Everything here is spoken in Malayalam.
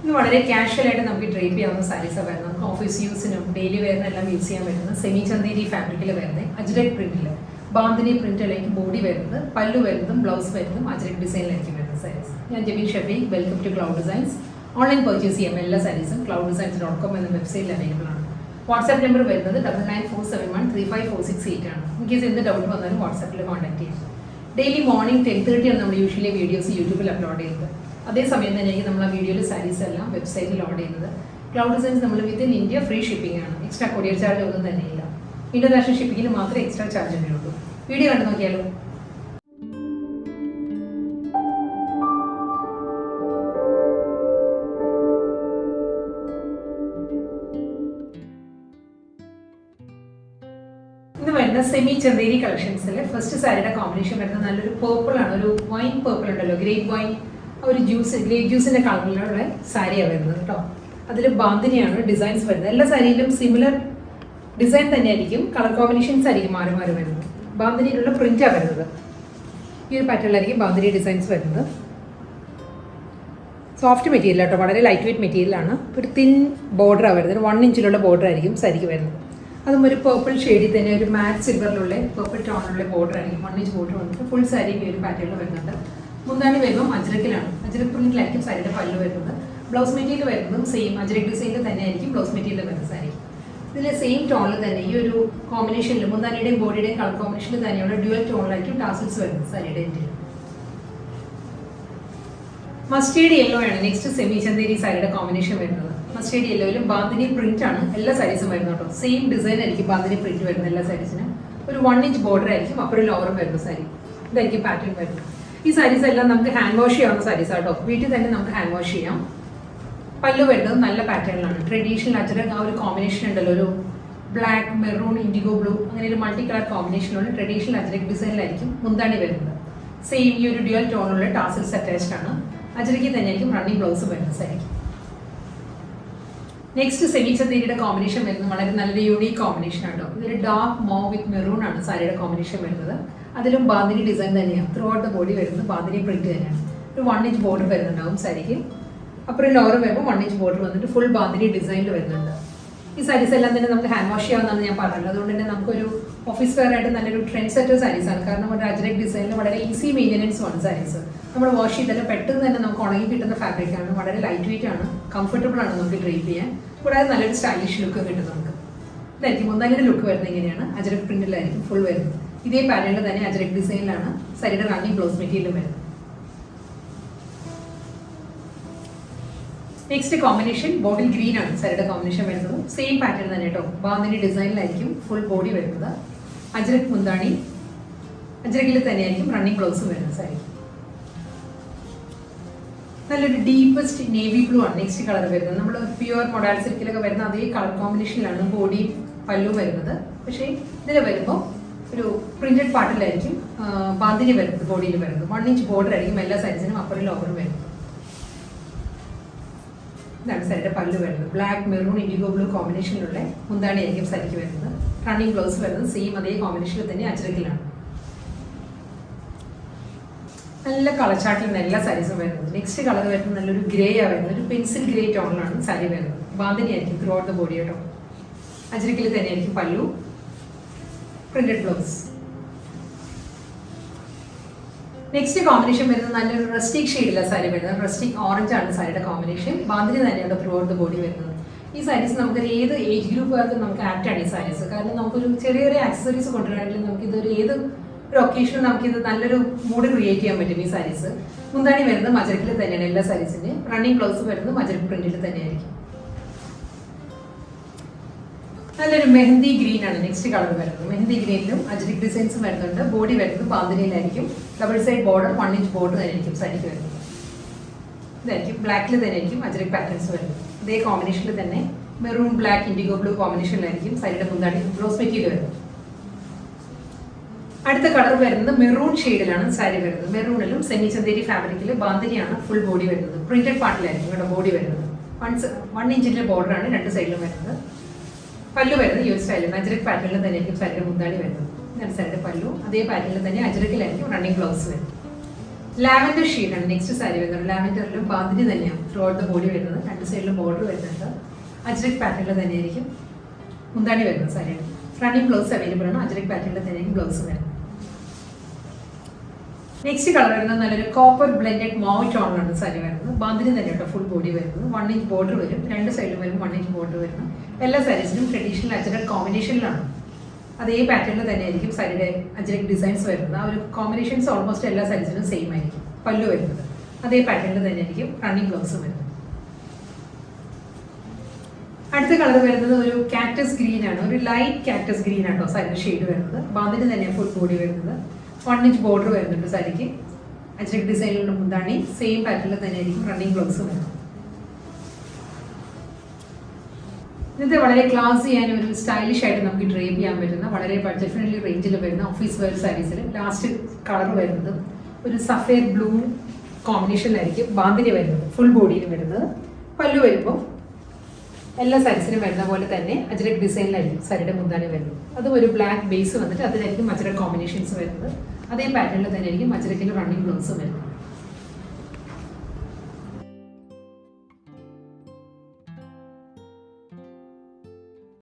ഇത് വളരെ കാഷ്വൽ ആയിട്ട് നമുക്ക് ഡ്രേപ്പ് ചെയ്യാവുന്ന സാരീസ് വരുന്നത്. നമുക്ക് ഓഫീസ് യൂസിനും ഡെയിലി വെയറിനെല്ലാം യൂസ് ചെയ്യാൻ പറ്റുന്ന സെമി ചന്തേരി ഫാബ്രിക്കിൽ വരുന്നത് അജ്രക് പ്രിന്റിൽ ബാന്ധിനി പ്രിന്റ് അല്ലെങ്കിൽ ബോഡി വരുന്നത്, പല്ലു വരുന്നതും ബ്ലൗസ് വരുന്നതും അജ്രക് ഡിസൈനിലായിരിക്കും വരുന്ന സാരീസ്. ഞാൻ Jebin Shafeeq. Welcome to cloud designs. Online purchase ചെയ്യാം എല്ലാ സാരീസും clouddesigns.com എന്ന വെബ്സൈറ്റിൽ അവൈലബിൾ ആണ്. വാട്സാപ്പ് നമ്പർ വരുന്നത് 9947135468 ആണ്. ഇൻകേസ് എന്ത് ഡൗട്ട് വന്നാലും വാട്സാപ്പിൽ കോൺടാക്ട് ചെയ്യാം. ഡെയിലി മോർണിംഗ് 10:30 ആണ് നമ്മൾ യൂഷ്വലി വീഡിയോസ് യൂട്യൂബിൽ അപ്ലോഡ് ചെയ്യുന്നത്. അതേസമയം തന്നെയായിരിക്കും നമ്മൾ ആ വീഡിയോയിൽ സാരീസ് എല്ലാം വെബ്സൈറ്റിൽ ലോഡ് ചെയ്യുന്നത്. ക്ലൗഡ് ഡിസൈൻസ് നമ്മൾ വിത്തിൻ ഇന്ത്യ ഫ്രീ ഷിപ്പിംഗ് ആണ്. എക്സ്ട്രാ കൊറിയർ ചാർജ് ഒന്നും തന്നെയില്ല. ഇന്റർനാഷണൽ ഷിപ്പിങ്ങിന് മാത്രമേ എക്സ്ട്രാ ചാർജ് ഉള്ളൂ. വീഡിയോ കണ്ടു നോക്കിയാലോ. ഇത് വരുന്ന സെമി ചന്തേരി കളക്ഷൻസിൽ ഫസ്റ്റ് സാരിയുടെ കോമ്പിനേഷൻ വരുന്നത് നല്ലൊരു പേർപ്പിൾ ആണ്. ഒരു വൈൻ പേർപ്പിൾ ഉണ്ടല്ലോ, ഗ്രേപ്പ് വൈൻ, ഒരു ഗ്രേപ്പ് ജ്യൂസിന്റെ കളറിലുള്ള സാരിയാണ് വരുന്നത് കേട്ടോ. അതിൽ ബാന്ധിനിയാണ് ഡിസൈൻസ് വരുന്നത്. എല്ലാ സാരിയിലും സിമിലർ ഡിസൈൻ തന്നെയായിരിക്കും, കളർ കോമ്പിനേഷൻസ് ആയിരിക്കും മാറി മാറി വരുന്നത്. ബാന്ധിനിയിലുള്ള പ്രിന്റാണ് വരുന്നത്. ഈ ഒരു പാറ്റേണിലായിരിക്കും ബാന്ധിനി ഡിസൈൻസ് വരുന്നത്. സോഫ്റ്റ് മെറ്റീരിയൽ കേട്ടോ, വളരെ ലൈറ്റ് വെയ്റ്റ് മെറ്റീരിയലാണ്. ഒരു തിൻ ബോർഡറാണ് വരുന്നത്. 1 ഇഞ്ചിലുള്ള ബോർഡർ ആയിരിക്കും സാരിക്ക് വരുന്നത്. അതും ഒരു പേർപ്പിൾ ഷെയ്ഡിൽ തന്നെ ഒരു മാറ്റ് സിൽവറിലുള്ള പേർപ്പിൾ ടോണിലുള്ള ബോർഡർ ആയിരിക്കും. 1 ഇഞ്ച് ബോർഡർ വന്നിട്ട് ഫുൾ സാരി ഈ ഒരു പാറ്റേണിൽ വരുന്നുണ്ട്. മുന്താണി വരുമ്പോൾ അജ്രക്കിലാണ്. അജ്രക് പ്രിന്റിലായിരിക്കും സാരിയുടെ പല്ലു വരുന്നത്. ബ്ലൗസ് മെറ്റീരിയൽ വരുന്നതും സെയിം അജ്രക് ഡിസൈനിൽ തന്നെ ആയിരിക്കും ബ്ലൗസ് മെറ്റീരിയൽ വരുന്ന സാരി. ഇതിലെ സെയിം ടോണിൽ തന്നെ ഈ ഒരു കോമ്പിനേഷനിൽ മുന്താനിയുടെയും ബോഡിയുടെയും കളർ കോമ്പിനേഷനിൽ തന്നെയുള്ള ഡ്യുവൽ ടോണിലായിരിക്കും ടാസിൽസ് വരുന്നത് സാരിയുടെ എൻഡിൽ. മസ്റ്റേർഡ് യെല്ലോ ആണ് നെക്സ്റ്റ് സെമി ചന്തേരി സാരിയുടെ കോമ്പിനേഷൻ വരുന്നത്. മസ്റ്റേർഡ് യെല്ലോയിലും ബാന്ധിനി പ്രിന്റ് ആണ് എല്ലാ സാരീസും വരുന്നത് കേട്ടോ. സെയിം ഡിസൈൻ ആയിരിക്കും ബാന്ധിനി പ്രിന്റ് വരുന്നത് എല്ലാ സാരീസിനും. ഒരു 1 ഇഞ്ച് ബോർഡർ ആയിരിക്കും, അപ്പുറം ലോവറും വരുന്ന സാരി. ഇതായിരിക്കും പാറ്റേൺ വരുന്നത്. ഈ സാരീസ് എല്ലാം നമുക്ക് ഹാൻഡ് വാഷ് ചെയ്യാവുന്ന സാരീസ് കേട്ടോ. വീട്ടിൽ തന്നെ നമുക്ക് ഹാൻഡ് വാഷ് ചെയ്യാം. പല്ലു വരുന്നത് നല്ല പാറ്റേണിലാണ്. ട്രഡീഷണൽ അജ്രക് ആ ഒരു കോമ്പിനേഷൻ ഉണ്ടല്ലോ, ഒരു ബ്ലാക്ക്, മെറൂൺ, ഇൻഡിഗോ ബ്ലൂ, അങ്ങനെ ഒരു മൾട്ടി കളർ കോമ്പിനേഷനുള്ള ട്രഡീഷണൽ അജ്രക് ഡിസൈനിലായിരിക്കും മുന്താണി വരുന്നത്. സെയിം ഈ ഒരു ഡ്യുവൽ ടോണുള്ള ടാസിൽസ് അറ്റാച്ച്ഡ് ആണ്. അജ്രക്കിൽ തന്നെയായിരിക്കും റണ്ണിങ് ബ്ലൗസ് വരുന്നത് സാരിക്ക്. നെക്സ്റ്റ് സെമി ചന്തേരിയുടെ കോമ്പിനേഷൻ വരുന്നത് വളരെ നല്ലൊരു യൂണീക് കോമ്പിനേഷൻ ആട്ടോ. ഇതൊരു ഡാർക്ക് മോ വിത്ത് മെറൂൺ ആണ് സാരിയുടെ കോമ്പിനേഷൻ വരുന്നത്. അതിലും ബാന്ധിനി ഡിസൈൻ തന്നെയാണ്. ത്രൂ ഔട്ട് ദ ബോഡി വരുന്നത് ബാന്ധിനി പ്രിന്റ് തന്നെയാണ്. ഒരു 1 ഇഞ്ച് ബോർഡർ വരുന്നുണ്ടാവും സാരിക്ക്. അപ്പുറം ലോവർ വരുമ്പോൾ 1 ഇഞ്ച് ബോർഡർ വന്നിട്ട് ഫുൾ ബാന്ധിനി ഡിസൈനിൽ വരുന്നുണ്ട്. ഈ സാരീസ് എല്ലാം തന്നെ നമുക്ക് ഹാൻഡ് വാഷ് ചെയ്യാവുന്നതാണ് ഞാൻ പറഞ്ഞത്. അതുകൊണ്ട് തന്നെ നമുക്കൊരു ഓഫീസ് വെയർ ആയിട്ട് നല്ലൊരു ട്രെൻഡ് സെറ്റർ സാരീസ് ആണ്. കാരണം ഒരു അജ്രക് ഡിസൈനിൽ വളരെ ഈസി മെയിൻ്റനൻസ് ആണ് സാരീസ്. നമ്മൾ വാഷ് ചെയ്താൽ പെട്ടെന്ന് തന്നെ നമുക്ക് ഉണങ്ങി കിട്ടുന്ന ഫാബ്രിക് ആണ്. വളരെ ലൈറ്റ് വെയിറ്റ് ആണ്, കംഫർട്ടബിൾ ആണ് നമുക്ക് ഡ്രേപ്പ് ചെയ്യാൻ. കൂടാതെ നല്ലൊരു സ്റ്റൈലിഷ് ലുക്ക് കിട്ടും നമുക്ക്. ഇതായിരിക്കും മുന്താനിയുടെ ലുക്ക് വരുന്നത്. ഇങ്ങനെയാണ് അജ്രക് പ്രിന്റിലായിരിക്കും ഫുൾ വരുന്നത്. ഇതേ പാറ്റേണിൽ തന്നെ അജ്രക് ഡിസൈനിലാണ് സാരിയുടെ റണ്ണിങ് ബ്ലൗസ് മെറ്റീരിയൽ വരുന്നത്. നെക്സ്റ്റ് കോമ്പിനേഷൻ ബോട്ടിൽ ഗ്രീൻ ആണ് സാരിയുടെ കോമ്പിനേഷൻ വരുന്നത്. സെയിം പാറ്റേൺ തന്നെ കേട്ടോ. ബാന്ധിനി ഡിസൈനിലായിരിക്കും ഫുൾ ബോഡി വരുന്നത്. അജ്രക് മുന്താണി, അജ്രകിൽ തന്നെയായിരിക്കും റണ്ണിങ് ബ്ലൗസും വരുന്നത് സാരി. നല്ലൊരു ഡീപ്പസ്റ്റ് നേവി ബ്ലൂ ആണ് നെക്സ്റ്റ് കളർ വരുന്നത്. നമ്മൾ പ്യുവർ മൊഡാൽ സിൽക്കിലൊക്കെ വരുന്ന അതേ കളർ കോമ്പിനേഷനിലാണ് ബോഡി പല്ലു വരുന്നത്. പക്ഷേ ഇതിൽ വരുമ്പോൾ ഒരു പ്രിന്റഡ് പാർട്ടിലായിരിക്കും ബാന്ധിനി വരുന്നത്. ബോഡിയിൽ വരുന്നത് 1 ഇഞ്ച് ബോർഡർ ആയിരിക്കും എല്ലാ സാരീസിനും അപ്പുറം ലോവറും വരുന്നത്. ഇതാണ് സാരിയുടെ പല്ലു വരുന്നത്. ബ്ലാക്ക്, മെറൂൺ, ഇൻഡിഗോ ബ്ലൂ കോമ്പിനേഷനിലുള്ള മുന്താണി ആയിരിക്കും സാരിക്ക് വരുന്നത്. റണ്ണിങ് ബ്ലൗസ് വരുന്നത് സെയിം അതേ കോമ്പിനേഷനിൽ തന്നെ അജ്രക്കിലാണ്. നല്ല കളർ ചാർട്ടിലാണ് എല്ലാ സാരീസും വരുന്നത്. നെക്സ്റ്റ് കളർ വരുന്നത് നല്ലൊരു ഗ്രേ ആണ് വരുന്നത്. ഒരു പെൻസിൽ ഗ്രേ ടോണിലാണ് സാരി വരുന്നത്. ബാന്ധിനി ആയിരിക്കും ത്രൂ ഔട്ട് ദ ബോഡി കേട്ടോ. അജ്രക്കിൽ തന്നെയായിരിക്കും പല്ലു, പ്രിന്റഡ് ബ്ലൗസ്. നെക്സ്റ്റ് കോമ്പിനേഷൻ വരുന്നത് നല്ലൊരു റസ്റ്റിക് ഷെയ്ഡിലാണ് സാരി വരുന്നത്. റസ്റ്റിക് ഓറഞ്ച് ആണ് സാരിയുടെ കോമ്പിനേഷൻ. ബാന്ധിനി തന്നെയാണ് ത്രൂ ഔട്ട് ദ ബോഡി വരുന്നത്. ഈ സാരീസ് നമുക്ക് ഏത് ഏജ് ഗ്രൂപ്പുകാർക്ക് നമുക്ക് ആപ്റ്റ് ആണ് ഈ സാരീസ്. കാരണം നമുക്കൊരു ചെറിയ ചെറിയ ആക്സസറീസ് കൊണ്ടുവരണമെങ്കിൽ നമുക്കിതൊരു ഏത് ഒരു ഒക്കേഷനും നമുക്കിത് നല്ലൊരു മൂഡ് ക്രിയേറ്റ് ചെയ്യാൻ പറ്റും ഈ സാരീസ്. മുന്താണി വരുന്നത് മജരക്കിൽ തന്നെയാണ് എല്ലാ സാരീസിൻ്റെയും. റണ്ണിങ് ബ്ലൗസ് വരുന്നത് മജരക്ക് പ്രിന്റിൽ തന്നെയായിരിക്കും. നല്ലൊരു മെഹന്തി ഗ്രീൻ ആണ് നെക്സ്റ്റ് കളർ വരുന്നത്. മെഹന്തി ഗ്രീനിലും അജ്രക് ഡിസൈൻസും വരുന്നുണ്ട്. ബോഡി വരുന്നത് ബാന്ധിനിയിലായിരിക്കും. Double side border 1 inch border തന്നെയായിരിക്കും സാരിക്ക് വരുന്നത്. ഇതായിരിക്കും ബ്ലാക്കിൽ തന്നെയായിരിക്കും അജ്രക് പാറ്റേൺസ് വരുന്നത്. ഇതേ കോമ്പിനേഷനിൽ തന്നെ മെറൂൺ, ബ്ലാക്ക്, ഇൻഡിഗോ ബ്ലൂ കോമ്പിനേഷനിലായിരിക്കും സാരിയുടെ മുന്താണി ബ്ലൗസ് മെറ്റീരിയൽ വരുന്നത്. അടുത്ത കളർ വരുന്നത് മെറൂൺ ഷെയ്ഡിലാണ് സാരി വരുന്നത്. മെറൂണിലും സെമി ചന്തേരി ഫാബ്രിക്കിൽ ബാന്ധിനിയാണ് ഫുൾ ബോഡി വരുന്നത്. പ്രിന്റഡ് പാർട്ടിലായിരിക്കും ഇവിടെ ബോഡി വരുന്നത്. 1 ഇഞ്ചിന്റെ ബോർഡറാണ് രണ്ട് സൈഡിലും വരുന്നത്. പല്ലു വരുന്നത് ഈ ഒരു സ്റ്റൈലിൽ അജ്രക് പാറ്റേണിൽ തന്നെയായിരിക്കും സാരിയുടെ മുന്താണി വരുന്നത്. ഇതാണ് സാരിയുടെ പല്ലു. അതേ പാറ്റേണിൽ തന്നെ അജ്രക്കിലായിരിക്കും റണ്ണിങ് ബ്ലൗസ് വരുന്നത്. ലാവൻഡർ ഷീഡാണ് നെക്സ്റ്റ് സാരി വരുന്നത്. ലാവൻഡറിലും ബാന്തിനി തന്നെയാണ് ത്രൂ ഔട്ട് ദ ബോഡി വരുന്നത്. രണ്ട് സൈഡിലും ബോർഡർ വരുന്നുണ്ട്. അജ്രക് പാറ്റേണിൽ തന്നെയായിരിക്കും മുന്താണി വരുന്നത് സാരിയാണ്. റണ്ണിങ് ബ്ലൗസ് അവൈലബിൾ ആണ്. അജ്രക് പാറ്റേണിൽ തന്നെയായിരിക്കും ബ്ലൗസ് വരുന്നത്. നെക്സ്റ്റ് കളർ വരുന്നത് നല്ലൊരു കോപ്പർ ബ്ലെൻഡഡ് മോവ് ടോണിലാണ് സാരി വരുന്നത്. ബാന്തിനി തന്നെയാണ് ഫുൾ ബോഡി വരുന്നത്. 1 ഇഞ്ച് ബോർഡർ വരും. രണ്ട് സൈഡിലും വരും 1 ഇഞ്ച് ബോർഡർ വരുന്നത്. എല്ലാ സാരീസിനും ട്രഡീഷണൽ അജ്രക് കോമ്പിനേഷനിലാണ്. അതേ പാറ്റേണിൽ തന്നെയായിരിക്കും സാരിയുടെ അജ്രക് ഡിസൈൻസ് വരുന്നത്. ആ ഒരു കോമ്പിനേഷൻസ് ഓൾമോസ്റ്റ് എല്ലാ സാരീസിനും സെയിം ആയിരിക്കും. പല്ലു വരുന്നത് അതേ പാറ്റേണിൽ തന്നെയായിരിക്കും. റണ്ണിങ് ബ്ലൗസ് വരുന്നത്. അടുത്ത കളർ വരുന്നത് ഒരു കാക്ടസ് ഗ്രീൻ ആണ്. ഒരു ലൈറ്റ് കാക്ടസ് ഗ്രീൻ ആട്ടോ സാരിയുടെ ഷെയ്ഡ് വരുന്നത്. ബാന്തിനി തന്നെയാണ് ഫുൾ ബോഡി വരുന്നത്. 1 ഇഞ്ച് ബോർഡർ വരുന്നുണ്ട് സാരിക്ക്. അജ്രക് ഡിസൈനിലുള്ള മുന്താണി സെയിം പാറ്റേണിൽ തന്നെയായിരിക്കും. റണ്ണിങ് ബ്ലൗസ് വരുന്നത്. ഇന്നത്തെ വളരെ ക്ലാസ് ചെയ്യാൻ ഒരു സ്റ്റൈലിഷ് ആയിട്ട് നമുക്ക് ഡ്രേപ്പ് ചെയ്യാൻ പറ്റുന്ന വളരെ ബഡ്ജറ്റ് ഫ്രണ്ട്ലി റേഞ്ചിൽ വരുന്ന ഓഫീസ് വെയർ സാരീസിൽ ലാസ്റ്റ് കളർ വരുന്നത് ഒരു സഫേദ് ബ്ലൂ കോമ്പിനേഷനിലായിരിക്കും ബാന്തിനി വരുന്നത്. ഫുൾ ബോഡിയിൽ വരുന്നത്. പല്ലു വരുമ്പോൾ എല്ലാ സാരീസിനും വരുന്ന പോലെ തന്നെ അജ്രക് ഡിസൈനിലായിരിക്കും സാരിയുടെ മുന്താണി വരുന്നത്. അതും ഒരു ബ്ലാക്ക് ബേസ് വന്നിട്ട് അതിലായിരിക്കും അജ്രക് കോമ്പിനേഷൻസ് വരുന്നത്. അതേ പാറ്റേണിൽ തന്നെ ആയിരിക്കും അജ്രക്കിൻ്റെ റണ്ണിങ് ബ്ലൗസ് വരുന്നത്.